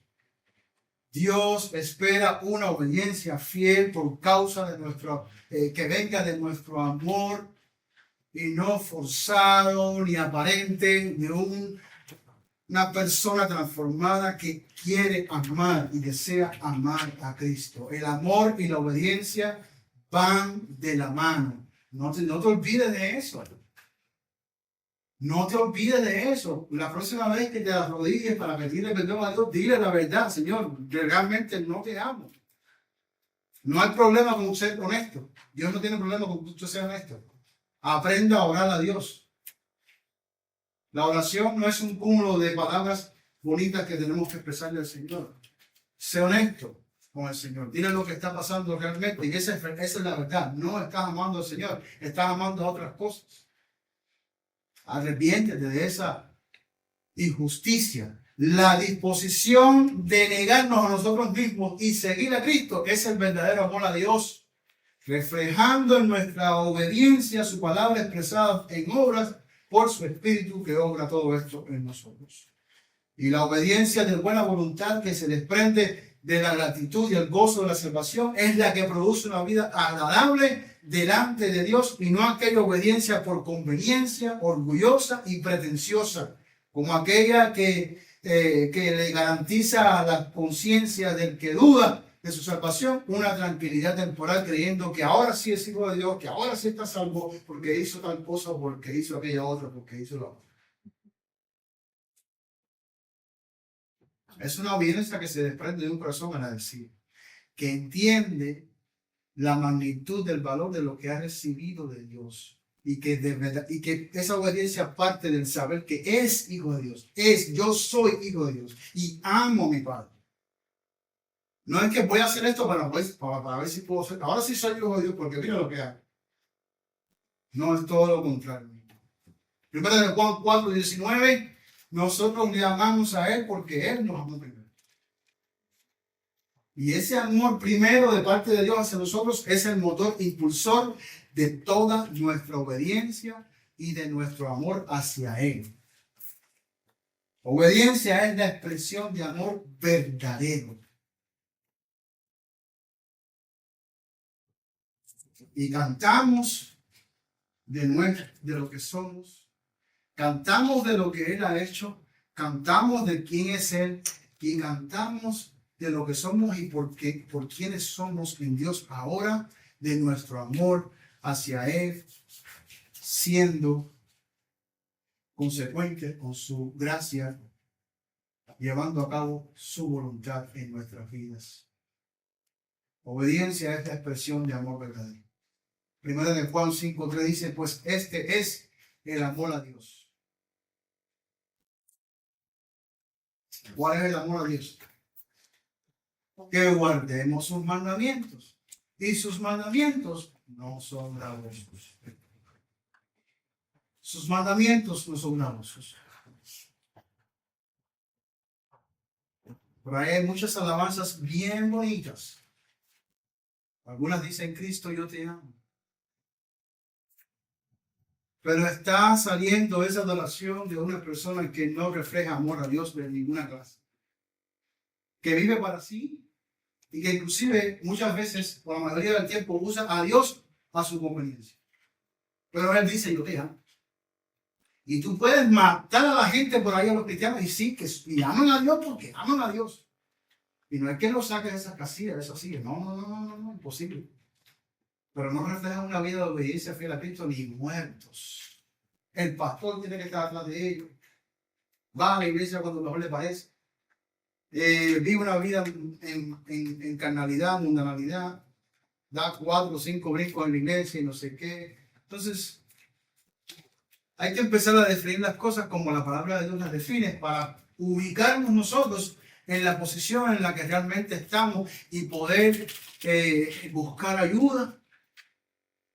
Dios espera una obediencia fiel por causa de nuestro, que venga de nuestro amor y no forzado ni aparente de una persona transformada que quiere amar y desea amar a Cristo. El amor y la obediencia van de la mano. No te olvides de eso. No te olvides de eso. La próxima vez que te arrodilles para pedirle perdón a Dios, dile la verdad, Señor, realmente no te amo. No hay problema con ser honesto. Dios no tiene problema con que usted sea honesto. Aprenda a orar a Dios. La oración no es un cúmulo de palabras bonitas que tenemos que expresarle al Señor. Sé honesto con el Señor. Dile lo que está pasando realmente. Y esa es la verdad. No estás amando al Señor. Estás amando a otras cosas. Arrepiéntete de esa injusticia. La disposición de negarnos a nosotros mismos y seguir a Cristo es el verdadero amor a Dios, reflejando en nuestra obediencia su palabra expresada en obras por su Espíritu que obra todo esto en nosotros. Y la obediencia de buena voluntad que se desprende de la gratitud y el gozo de la salvación es la que produce una vida agradable delante de Dios y no aquella obediencia por conveniencia, orgullosa y pretenciosa, como aquella que le garantiza a la conciencia del que duda de su salvación una tranquilidad temporal creyendo que ahora sí es hijo de Dios, que ahora sí está salvo porque hizo tal cosa, porque hizo aquella otra, porque hizo la otra. Es una obediencia que se desprende de un corazón agradecido, que entiende la magnitud del valor de lo que ha recibido de Dios y que de verdad, y que esa obediencia parte del saber que es hijo de Dios, yo soy hijo de Dios y amo a mi Padre. No es que voy a hacer esto para ver si puedo ser, ahora sí soy hijo de Dios porque mira lo que hago. No, es todo lo contrario. Primero de Juan 4:19, nosotros le amamos a Él porque Él nos amó primero. Y ese amor primero de parte de Dios hacia nosotros es el motor impulsor de toda nuestra obediencia y de nuestro amor hacia Él. Obediencia es la expresión de amor verdadero. Y cantamos de lo que somos, cantamos de lo que Él ha hecho, cantamos de quién es Él y cantamos de lo que somos y por quienes somos en Dios ahora, de nuestro amor hacia Él, siendo consecuente con su gracia, llevando a cabo su voluntad en nuestras vidas. Obediencia es la expresión de amor verdadero. Primero de Juan 5:3 dice, pues este es el amor a Dios. ¿Cuál es el amor a Dios? Que guardemos sus mandamientos. Y sus mandamientos no son gravosos. Sus mandamientos no son gravosos. Por ahí hay muchas alabanzas bien bonitas. Algunas dicen, Cristo, yo te amo. Pero está saliendo esa adoración de una persona que no refleja amor a Dios de ninguna clase. Que vive para sí y que inclusive muchas veces, por la mayoría del tiempo, usa a Dios a su conveniencia. Pero Él dice, yo te amo. Y tú puedes matar a la gente por ahí, a los cristianos, y sí, y aman a Dios porque aman a Dios. Y no es que lo saques de esas casillas, de esas sillas. No, imposible. pero no reflejan una vida de obediencia fiel a Cristo ni muertos. El pastor tiene que estar atrás de ellos. Va a la iglesia cuando mejor le parece. Vive una vida en carnalidad, mundanalidad. Da 4 o 5 brincos en la iglesia y no sé qué. Entonces, hay que empezar a definir las cosas como la palabra de Dios las define para ubicarnos nosotros en la posición en la que realmente estamos y poder buscar ayuda,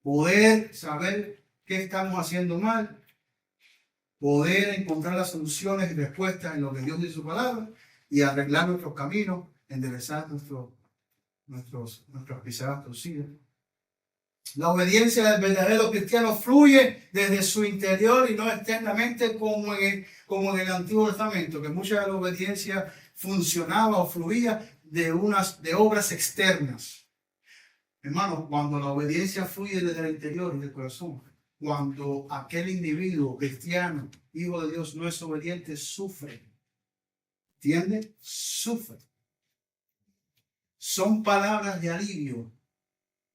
poder saber qué estamos haciendo mal, poder encontrar las soluciones y respuestas en lo que Dios dice en su palabra y arreglar nuestros caminos, enderezar nuestras pisadas torcidas. La obediencia del verdadero cristiano fluye desde su interior y no externamente como en el Antiguo Testamento, que mucha de la obediencia funcionaba o fluía de obras externas. Hermanos, cuando la obediencia fluye desde el interior y del corazón, cuando aquel individuo cristiano, hijo de Dios, no es obediente, sufre. ¿Entiende? Sufre. Son palabras de alivio.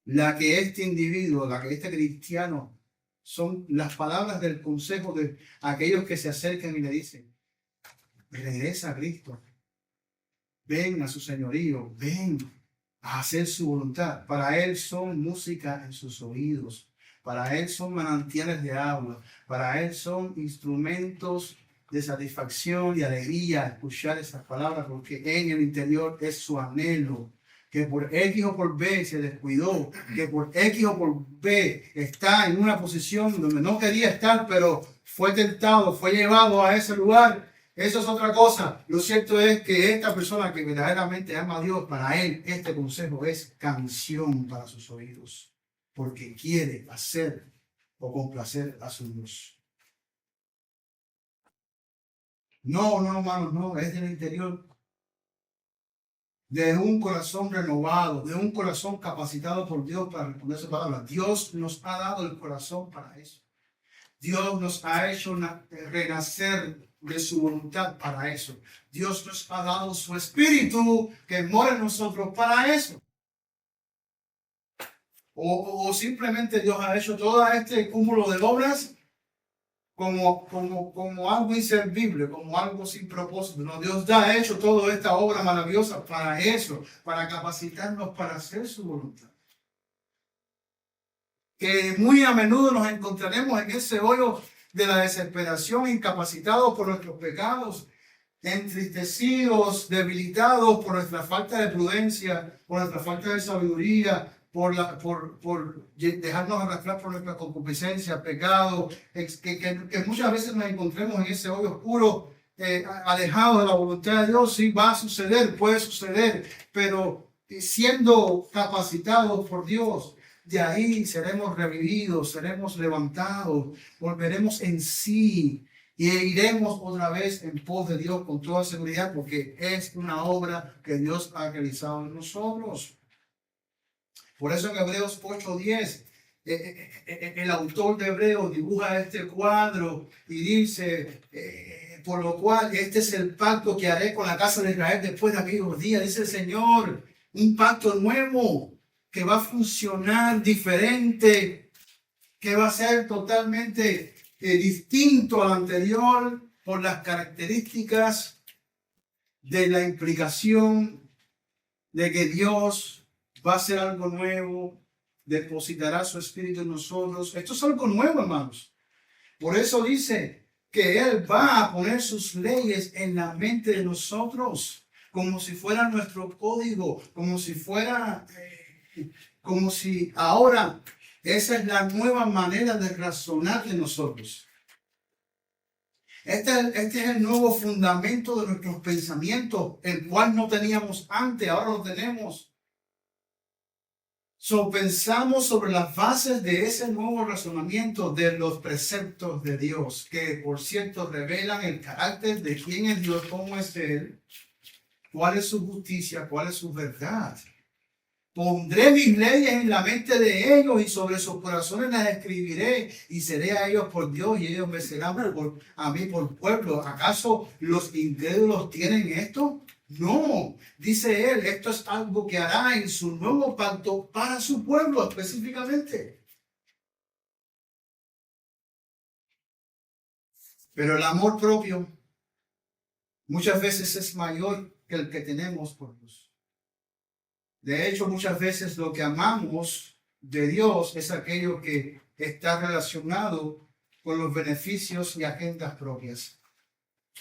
La que este individuo, la que este cristiano, son las palabras del consejo de aquellos que se acercan y le dicen: regresa a Cristo, ven a su señorío, ven a hacer su voluntad. Para él son música en sus oídos, para él son manantiales de agua, para él son instrumentos de satisfacción y alegría escuchar esas palabras, porque en el interior es su anhelo. Que por X o por B se descuidó, que por X o por B está en una posición donde no quería estar, pero fue tentado, fue llevado a ese lugar. Eso es otra cosa. Lo cierto es que esta persona que verdaderamente ama a Dios, para él este consejo es canción para sus oídos, porque quiere hacer o complacer a su Dios. No, hermanos, no, es del interior. De un corazón renovado, de un corazón capacitado por Dios para responder su palabra. Dios nos ha dado el corazón para eso. Dios nos ha hecho renacer de su voluntad para eso. Dios nos ha dado su espíritu que mora en nosotros para eso. O simplemente Dios ha hecho todo este cúmulo de obras como algo inservible, como algo sin propósito. No, Dios ha hecho toda esta obra maravillosa para eso, para capacitarnos para hacer su voluntad. Que muy a menudo nos encontraremos en ese hoyo de la desesperación, incapacitados por nuestros pecados, entristecidos, debilitados por nuestra falta de prudencia, por nuestra falta de sabiduría, por dejarnos arrastrar por nuestra concupiscencia, pecado, que muchas veces nos encontremos en ese hoyo oscuro, alejados de la voluntad de Dios. Sí, va a suceder, puede suceder, pero siendo capacitados por Dios, de ahí seremos revividos, seremos levantados, volveremos en sí y iremos otra vez en pos de Dios con toda seguridad, porque es una obra que Dios ha realizado en nosotros. Por eso en Hebreos 8:10, el autor de Hebreos dibuja este cuadro y dice, por lo cual este es el pacto que haré con la casa de Israel después de aquellos días, dice el Señor, un pacto nuevo que va a funcionar diferente, que va a ser totalmente distinto al anterior por las características de la implicación de que Dios va a hacer algo nuevo, depositará su espíritu en nosotros. Esto es algo nuevo, hermanos. Por eso dice que Él va a poner sus leyes en la mente de nosotros, como si fuera nuestro código, como si ahora esa es la nueva manera de razonar de nosotros. Este es el nuevo fundamento de nuestros pensamientos, el cual no teníamos antes, ahora lo tenemos. Pensamos sobre las bases de ese nuevo razonamiento de los preceptos de Dios, que por cierto revelan el carácter de quién es Dios, cómo es Él, cuál es su justicia, cuál es su verdad. Pondré mis leyes en la mente de ellos y sobre sus corazones las escribiré y seré a ellos por Dios y ellos me serán a mí por pueblo. ¿Acaso los incrédulos tienen esto? No, dice él, esto es algo que hará en su nuevo pacto para su pueblo específicamente. Pero el amor propio muchas veces es mayor que el que tenemos por Dios. De hecho, muchas veces lo que amamos de Dios es aquello que está relacionado con los beneficios y agendas propias.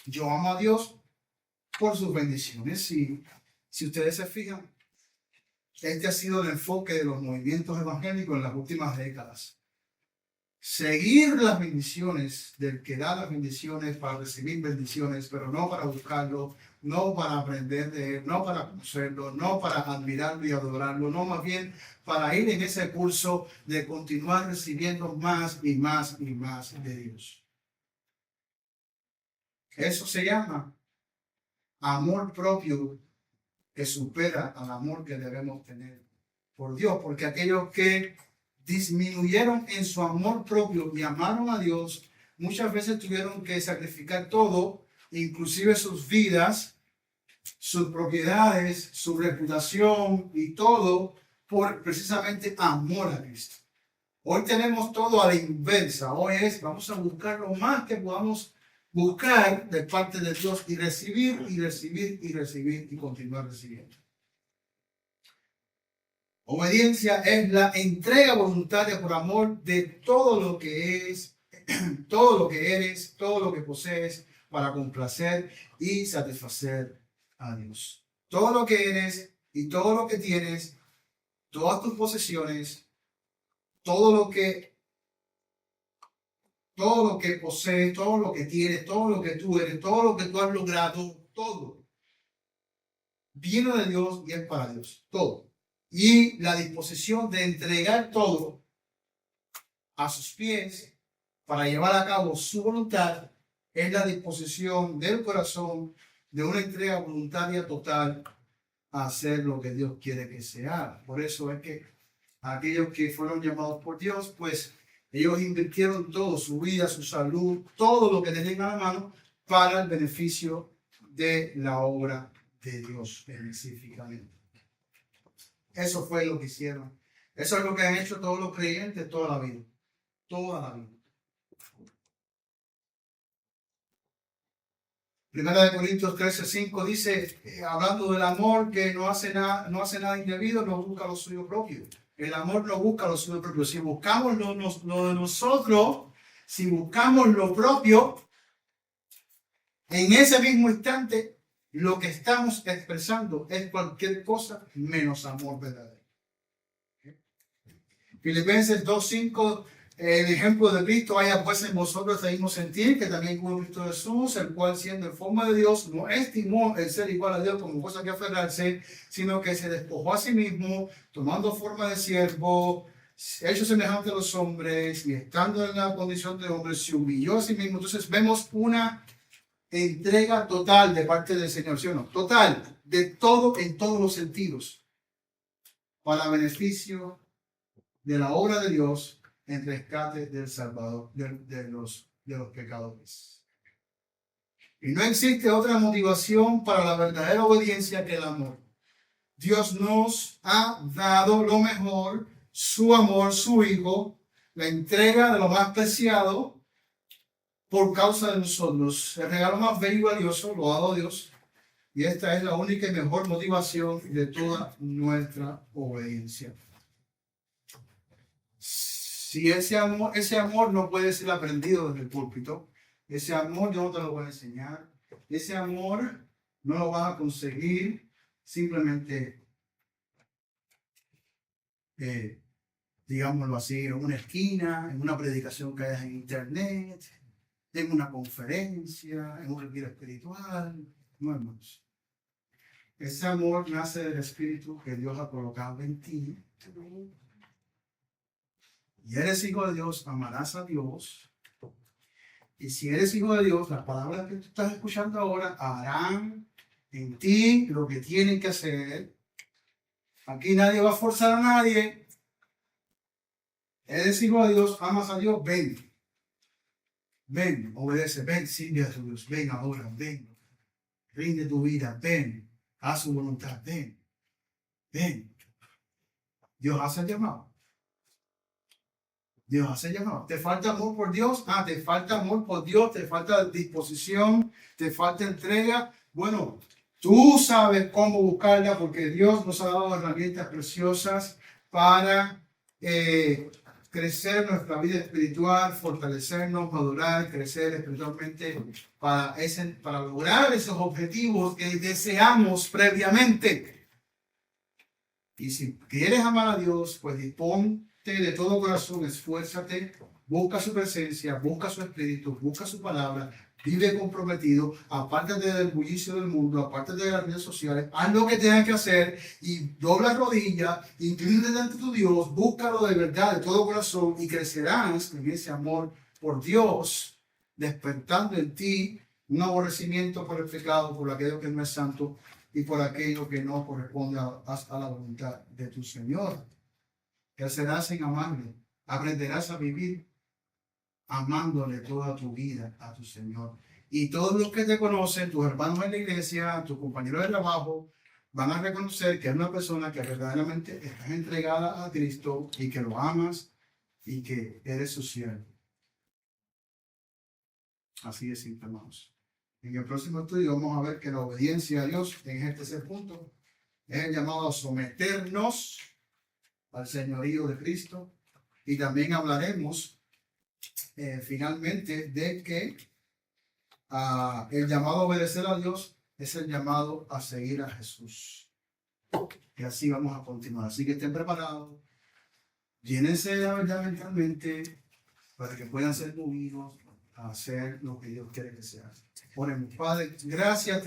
Yo amo a Dios por sus bendiciones. Y si ustedes se fijan, este ha sido el enfoque de los movimientos evangélicos en las últimas décadas. Seguir las bendiciones del que da las bendiciones para recibir bendiciones, pero no para buscarlo, no para aprender de él, no para conocerlo, no para admirarlo y adorarlo, no, más bien para ir en ese curso de continuar recibiendo más y más y más de Dios. Eso se llama amor propio que supera al amor que debemos tener por Dios, porque aquellos que disminuyeron en su amor propio y amaron a Dios, muchas veces tuvieron que sacrificar todo, inclusive sus vidas, sus propiedades, su reputación y todo por precisamente amor a Cristo. Hoy tenemos todo a la inversa. Hoy vamos a buscar lo más que podamos buscar de parte de Dios y recibir y recibir y recibir y continuar recibiendo. Obediencia es la entrega voluntaria por amor de todo lo que es, todo lo que eres, todo lo que posees para complacer y satisfacer a Dios. Todo lo que eres y todo lo que tienes, todas tus posesiones, todo lo que posees, todo lo que tienes, todo lo que tú eres, todo lo que tú has logrado, todo viene de Dios y es para Dios, todo. Y la disposición de entregar todo a sus pies para llevar a cabo su voluntad es la disposición del corazón de una entrega voluntaria total a hacer lo que Dios quiere que se haga. Por eso es que aquellos que fueron llamados por Dios, pues ellos invirtieron todo, su vida, su salud, todo lo que tenían a la mano para el beneficio de la obra de Dios específicamente. Eso fue lo que hicieron. Eso es lo que han hecho todos los creyentes toda la vida. Toda la vida. Primera de Corintios 13:5 dice, hablando del amor que no hace nada indebido, no busca lo suyo propio. El amor no busca lo suyo propio. Si buscamos lo de nosotros, si buscamos lo propio, en ese mismo instante, lo que estamos expresando es cualquier cosa menos amor verdadero. Filipenses 2:5, el ejemplo de Cristo, haya pues en vosotros el mismo sentir que también hubo Cristo Jesús, el cual siendo en forma de Dios, no estimó el ser igual a Dios como cosa que aferrarse, sino que se despojó a sí mismo, tomando forma de siervo, hecho semejante a los hombres, y estando en la condición de hombre, se humilló a sí mismo. Entonces vemos una entrega total de parte del Señor, ¿sí o no? Total, de todo en todos los sentidos, para beneficio de la obra de Dios en rescate del Salvador, de los pecadores. Y no existe otra motivación para la verdadera obediencia que el amor. Dios nos ha dado lo mejor, su amor, su Hijo, la entrega de lo más preciado por causa de nosotros. El regalo más bello y valioso lo ha dado Dios. Y esta es la única y mejor motivación de toda nuestra obediencia. Si ese amor no puede ser aprendido desde el púlpito, ese amor yo no te lo voy a enseñar, ese amor no lo vas a conseguir simplemente, digámoslo así, en una esquina, en una predicación que hayas en internet, en una conferencia, en un retiro espiritual. No, hermanos. Ese amor nace del Espíritu que Dios ha colocado en ti. Y eres hijo de Dios, amarás a Dios. Y si eres hijo de Dios, las palabras que tú estás escuchando ahora harán en ti lo que tienen que hacer. Aquí nadie va a forzar a nadie. Eres hijo de Dios, amas a Dios, ven. Ven, obedece, ven, sirve a Dios, ven ahora, ven. Rinde tu vida, ven. a su voluntad. Ven, ven. Dios hace el llamado. Dios hace el llamado. ¿Te falta amor por Dios? Te falta amor por Dios, te falta disposición, te falta entrega. Bueno, tú sabes cómo buscarla porque Dios nos ha dado herramientas preciosas para crecer nuestra vida espiritual, fortalecernos, madurar, crecer espiritualmente para lograr esos objetivos que deseamos previamente. Y si quieres amar a Dios, pues disponte de todo corazón, esfuérzate, busca su presencia, busca su espíritu, busca su palabra, vive comprometido, apártate del bullicio del mundo, apártate de las redes sociales, haz lo que tengas que hacer y dobla rodillas, inclínate ante tu Dios, búscalo de verdad, de todo corazón y crecerás en ese amor por Dios, despertando en ti un aborrecimiento por el pecado, por aquello que no es santo y por aquello que no corresponde a la voluntad de tu Señor. Crecerás en amarle, aprenderás a vivir amándole toda tu vida a tu Señor. Y todos los que te conocen, tus hermanos en la iglesia, tus compañeros de trabajo, van a reconocer que es una persona que verdaderamente estás entregada a Cristo y que lo amas y que eres su siervo. Así de simple, hermanos. En el próximo estudio vamos a ver que la obediencia a Dios, en este tercer punto, es el llamado a someternos al señorío de Cristo. Y también hablaremos finalmente de que el llamado a obedecer a Dios es el llamado a seguir a Jesús. Y así vamos a continuar. Así que estén preparados. Llénense de la verdad mentalmente para que puedan ser movidos a hacer lo que Dios quiere que sea. Oremos. Padre, gracias.